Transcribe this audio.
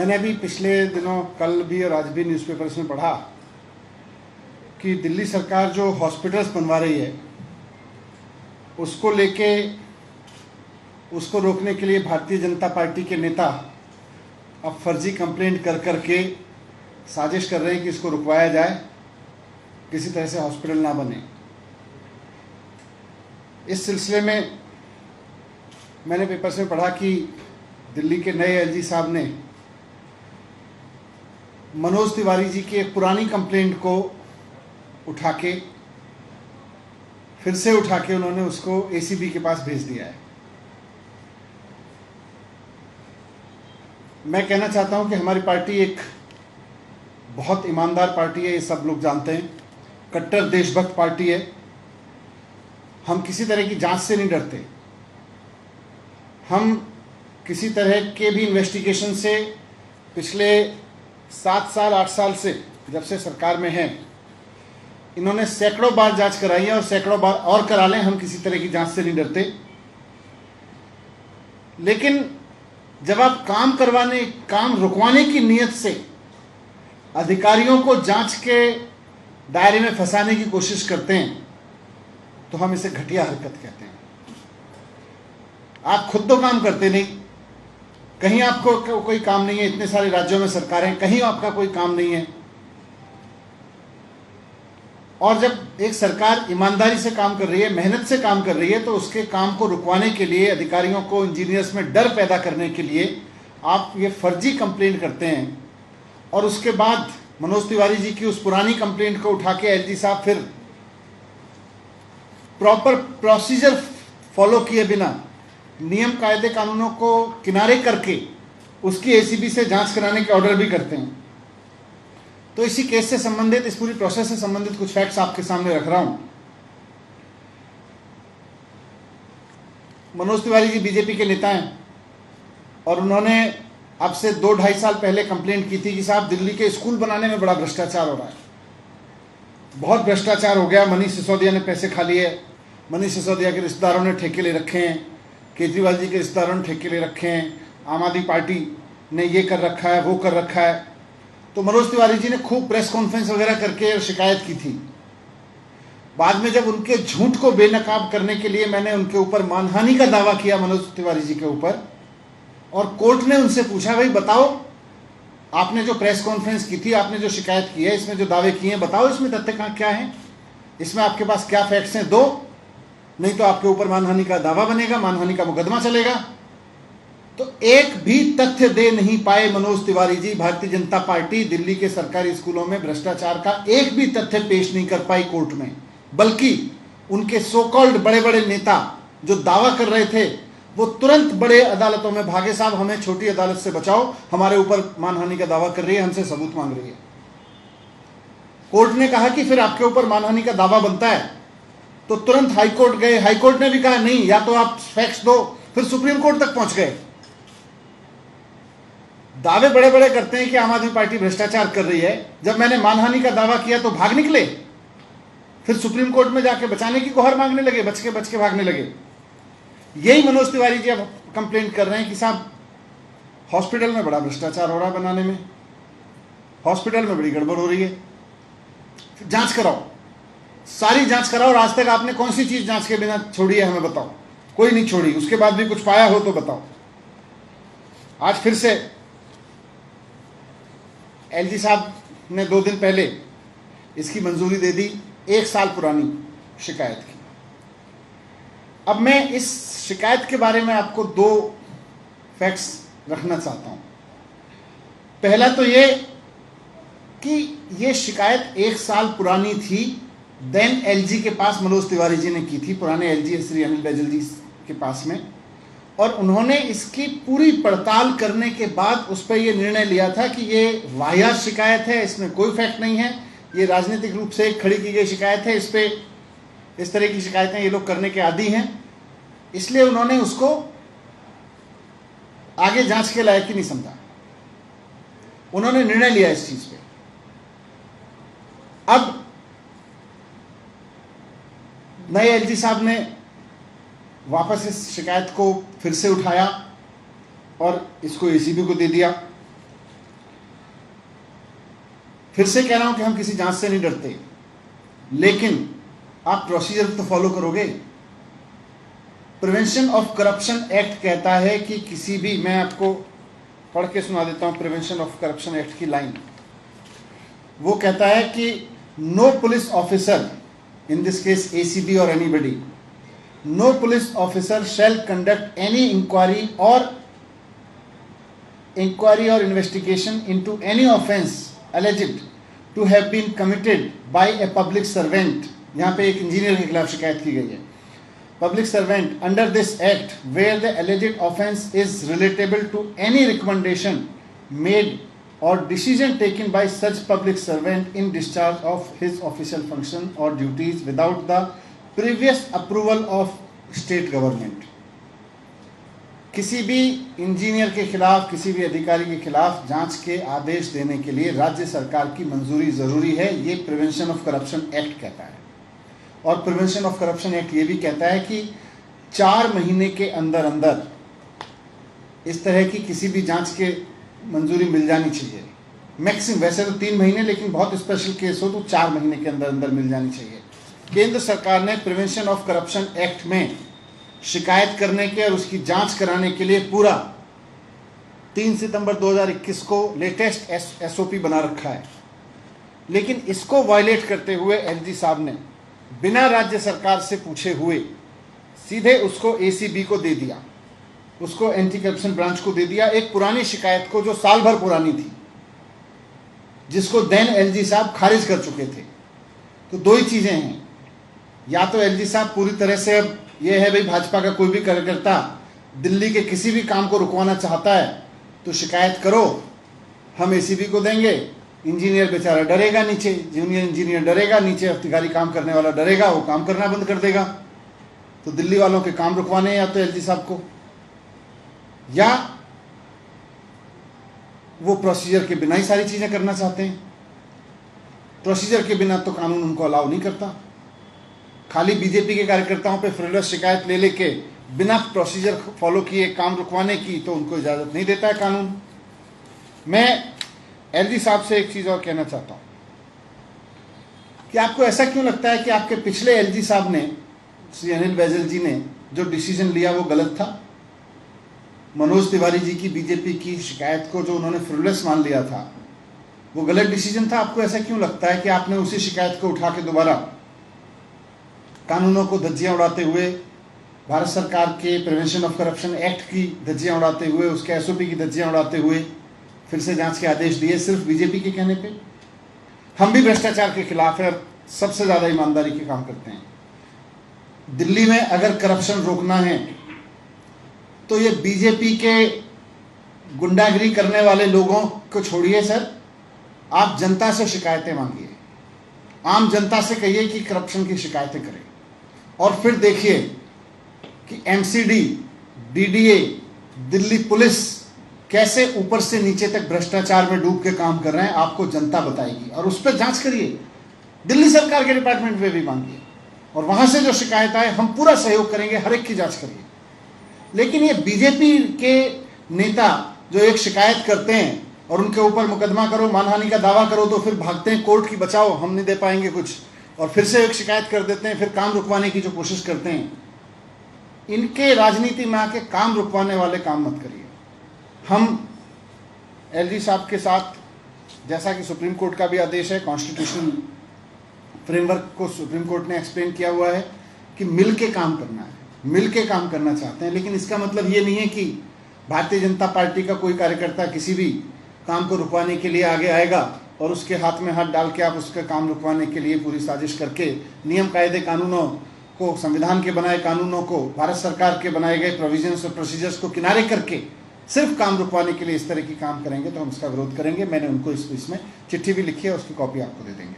मैंने अभी पिछले दिनों कल भी और आज भी न्यूज़पेपर्स में पढ़ा कि दिल्ली सरकार जो हॉस्पिटल्स बनवा रही है उसको लेके उसको रोकने के लिए भारतीय जनता पार्टी के नेता अब फर्जी कंप्लेंट कर करके साजिश कर रहे हैं कि इसको रुकवाया जाए, किसी तरह से हॉस्पिटल ना बने। इस सिलसिले में मैंने पेपर्स में पढ़ा कि दिल्ली के नए एलजी साहब ने मनोज तिवारी जी की एक पुरानी कंप्लेंट को उठा के उन्होंने उसको एसीबी के पास भेज दिया है। मैं कहना चाहता हूं कि हमारी पार्टी एक बहुत ईमानदार पार्टी है, ये सब लोग जानते हैं, कट्टर देशभक्त पार्टी है। हम किसी तरह की जांच से नहीं डरते। हम किसी तरह के भी इन्वेस्टिगेशन से पिछले 7 साल 8 साल से जब से सरकार में हैं, इन्होंने सैकड़ों बार जांच कराई है और सैकड़ों बार और करा लें, हम किसी तरह की जांच से नहीं डरते। लेकिन जब आप काम रुकवाने की नीयत से अधिकारियों को जांच के दायरे में फंसाने की कोशिश करते हैं तो हम इसे घटिया हरकत कहते हैं। आप खुद तो काम करते नहीं, कहीं आपको कोई काम नहीं है, इतने सारे राज्यों में सरकारें, कहीं आपका कोई काम नहीं है। और जब एक सरकार ईमानदारी से काम कर रही है, मेहनत से काम कर रही है, तो उसके काम को रुकवाने के लिए, अधिकारियों को, इंजीनियर्स में डर पैदा करने के लिए आप ये फर्जी कंप्लेंट करते हैं। और उसके बाद मनोज तिवारी जी की उस पुरानी कंप्लेंट को उठा के एलजी साहब फिर प्रॉपर प्रोसीजर फॉलो किए बिना, नियम कायदे कानूनों को किनारे करके उसकी एसीबी से जांच कराने के ऑर्डर भी करते हैं। तो इसी केस से संबंधित, इस पूरी प्रोसेस से संबंधित कुछ फैक्ट्स आपके सामने रख रहा हूं। मनोज तिवारी जी बीजेपी के नेता हैं और उन्होंने अब से 2-2.5 साल पहले कंप्लेंट की थी कि साहब दिल्ली के स्कूल बनाने में बड़ा भ्रष्टाचार हो रहा है, बहुत भ्रष्टाचार हो गया, मनीष सिसोदिया ने पैसे खा लिए, मनीष सिसोदिया के रिश्तेदारों ने ठेके ले रखे हैं, केजरीवाल जी के रिश्तेदारों ने ठेके ले रखे हैं, आम आदमी पार्टी ने ये कर रखा है, वो कर रखा है। तो मनोज तिवारी जी ने खूब प्रेस कॉन्फ्रेंस वगैरह करके शिकायत की थी। बाद में जब उनके झूठ को बेनकाब करने के लिए मैंने उनके ऊपर मानहानि का दावा किया, मनोज तिवारी जी के ऊपर, और कोर्ट ने उनसे पूछा, भाई बताओ, आपने जो प्रेस कॉन्फ्रेंस की थी, आपने जो शिकायत की है, इसमें जो दावे किए हैं, बताओ इसमें तथ्य क्या है, इसमें आपके पास क्या फैक्ट्स हैं, दो, नहीं तो आपके ऊपर मानहानि का दावा बनेगा, मानहानि का मुकदमा चलेगा। तो एक भी तथ्य दे नहीं पाए मनोज तिवारी जी। भारतीय जनता पार्टी दिल्ली के सरकारी स्कूलों में भ्रष्टाचार का एक भी तथ्य पेश नहीं कर पाई कोर्ट में, बल्कि उनके सो कॉल्ड बड़े बड़े नेता जो दावा कर रहे थे वो तुरंत बड़े अदालतों में भागे, साहब हमें छोटी अदालत से बचाओ, हमारे ऊपर मानहानि का दावा कर रही है, हमसे सबूत मांग रही है। कोर्ट ने कहा कि फिर आपके ऊपर मानहानि का दावा बनता है, तो तुरंत हाईकोर्ट गए, हाईकोर्ट ने भी कहा नहीं, या तो आप फैक्ट्स दो, फिर सुप्रीम कोर्ट तक पहुंच गए। दावे बड़े बड़े करते हैं कि आम आदमी पार्टी भ्रष्टाचार कर रही है, जब मैंने मानहानि का दावा किया तो भाग निकले, फिर सुप्रीम कोर्ट में जाके बचाने की गुहार मांगने लगे, बच के भागने लगे। यही मनोज तिवारी जी अब कंप्लेंट कर रहे हैं कि साहब हॉस्पिटल में बड़ा भ्रष्टाचार हो रहा है, बनाने में, हॉस्पिटल में बड़ी गड़बड़ हो रही है, जांच कराओ, सारी जांच कराओ। और आज तक आपने कौन सी चीज जांच के बिना छोड़ी है, हमें बताओ। कोई नहीं छोड़ी, उसके बाद भी कुछ पाया हो तो बताओ। आज फिर से एलजी साहब ने 2 दिन पहले इसकी मंजूरी दे दी, 1 साल पुरानी शिकायत की। अब मैं इस शिकायत के बारे में आपको 2 फैक्ट्स रखना चाहता हूं। पहला तो ये कि ये शिकायत 1 साल पुरानी थी, देन एलजी के पास मनोज तिवारी जी ने की थी, पुराने एलजी श्री अनिल बैजल जी के पास में, और उन्होंने इसकी पूरी पड़ताल करने के बाद उस पर यह निर्णय लिया था कि ये वाहियात शिकायत है, इसमें कोई फैक्ट नहीं है, ये राजनीतिक रूप से खड़ी की गई शिकायत है, इस पे इस तरह की शिकायतें ये लोग करने के आदी हैं, इसलिए उन्होंने उसको आगे जांच के लायक ही नहीं समझा। उन्होंने निर्णय लिया इस चीज पे। अब नए एलजी साहब ने वापस इस शिकायत को फिर से उठाया और इसको एसीबी को दे दिया। फिर से कह रहा हूं कि हम किसी जांच से नहीं डरते, लेकिन आप प्रोसीजर तो फॉलो करोगे। प्रिवेंशन ऑफ करप्शन एक्ट कहता है कि किसी भी, मैं आपको पढ़ के सुना देता हूं प्रिवेंशन ऑफ करप्शन एक्ट की लाइन। वो कहता है कि no police officer, in this case ACB और anybody, no police officer shall conduct any inquiry or investigation into any offense alleged to have been committed by a public servant, यहाँ पे एक engineer के खिलाफ शिकायत की गई है, public servant under this act where the alleged offense is relatable to any recommendation made or decision taken by such public servant in discharge of his official function or duties without the previous approval of state government। किसी भी engineer के खिलाफ, किसी भी अधिकारी के खिलाफ जांच के आदेश देने के लिए राज्य सरकार की मंजूरी जरूरी है, ये प्रिवेंशन ऑफ करप्शन एक्ट कहता है। और प्रिवेंशन ऑफ करप्शन एक्ट ये भी कहता है कि 4 महीने के अंदर अंदर इस तरह की किसी भी जांच के मंजूरी मिल जानी चाहिए। मैक्सिमम वैसे तो 3 महीने, लेकिन बहुत स्पेशल केस हो तो 4 महीने के अंदर अंदर मिल जानी चाहिए। केंद्र सरकार ने प्रिवेंशन ऑफ करप्शन एक्ट में शिकायत करने के और उसकी जांच कराने के लिए पूरा 3 सितंबर 2021 को लेटेस्ट एसओपी बना रखा है। लेकिन इसको वायलेट करते हुए एलजी साहब ने बिना राज्य सरकार से पूछे हुए सीधे उसको एसीबी को दे दिया, उसको एंटी करप्शन ब्रांच को दे दिया, एक पुरानी शिकायत को जो साल भर पुरानी थी, जिसको देन एलजी साहब खारिज कर चुके थे। तो 2 ही चीजें हैं, या तो एलजी साहब पूरी तरह से, अब ये है भाई भाजपा का कोई भी कार्यकर्ता दिल्ली के किसी भी काम को रुकवाना चाहता है तो शिकायत करो, हम एसीबी को देंगे, इंजीनियर बेचारा डरेगा, नीचे जूनियर इंजीनियर डरेगा, नीचे अधिकारी काम करने वाला डरेगा, वो काम करना बंद कर देगा। तो दिल्ली वालों के काम रुकवाने या तो एलजी साहब को, या वो प्रोसीजर के बिना ही सारी चीजें करना चाहते हैं। प्रोसीजर के बिना तो कानून उनको अलाउ नहीं करता। खाली बीजेपी के कार्यकर्ताओं पे फ्रिवलेस शिकायत ले लेके बिना प्रोसीजर फॉलो किए काम रुकवाने की तो उनको इजाजत नहीं देता है कानून। मैं एलजी साहब से एक चीज और कहना चाहता हूं कि आपको ऐसा क्यों लगता है कि आपके पिछले एलजी साहब ने, श्री अनिल बैजल जी ने जो डिसीजन लिया वो गलत था? मनोज तिवारी जी की बीजेपी की शिकायत को जो उन्होंने फ्रिवलेस मान लिया था वो गलत डिसीजन था। आपको ऐसा क्यों लगता है कि आपने उसी शिकायत को उठा के दोबारा कानूनों को धज्जियां उड़ाते हुए, भारत सरकार के प्रिवेंशन ऑफ करप्शन एक्ट की धज्जियां उड़ाते हुए, उसके एसओपी की धज्जियां उड़ाते हुए फिर से जांच के आदेश दिए सिर्फ बीजेपी के कहने पे? हम भी भ्रष्टाचार के खिलाफ है और सबसे ज्यादा ईमानदारी के काम करते हैं। दिल्ली में अगर करप्शन रोकना है तो ये बीजेपी के गुंडागिरी करने वाले लोगों को छोड़िए सर, आप जनता से शिकायतें मांगिए, आम जनता से कहिए कि करप्शन की शिकायतें करें, और फिर देखिए कि एमसीडी, डीडीए, दिल्ली पुलिस कैसे ऊपर से नीचे तक भ्रष्टाचार में डूब के काम कर रहे हैं, आपको जनता बताएगी। और उस पर जांच करिए, दिल्ली सरकार के डिपार्टमेंट में भी मांगिए, और वहां से जो शिकायत आए हम पूरा सहयोग करेंगे, हर एक की जांच करिए। लेकिन ये बीजेपी के नेता जो एक शिकायत करते हैं और उनके ऊपर मुकदमा करो, मानहानि का दावा करो, तो फिर भागते हैं कोर्ट की बचाओ, हम नहीं दे पाएंगे कुछ, और फिर से एक शिकायत कर देते हैं, फिर काम रुकवाने की जो कोशिश करते हैं। इनके राजनीति में आके काम रुकवाने वाले काम मत करिए। हम एलजी साहब के साथ, जैसा कि सुप्रीम कोर्ट का भी आदेश है, कॉन्स्टिट्यूशनल फ्रेमवर्क को सुप्रीम कोर्ट ने एक्सप्लेन किया हुआ है कि मिल के काम करना है, मिल के काम करना चाहते हैं। लेकिन इसका मतलब ये नहीं है कि भारतीय जनता पार्टी का कोई कार्यकर्ता किसी भी काम को रुकवाने के लिए आगे आएगा और उसके हाथ में हाथ डाल के आप उसका काम रुकवाने के लिए पूरी साजिश करके नियम कायदे कानूनों को, संविधान के बनाए कानूनों को, भारत सरकार के बनाए गए प्रोविजंस और प्रोसीजर्स को किनारे करके सिर्फ काम रुकवाने के लिए इस तरह की काम करेंगे तो हम इसका विरोध करेंगे। मैंने उनको इसमें चिट्ठी भी लिखी है, उसकी कॉपी आपको दे देंगे।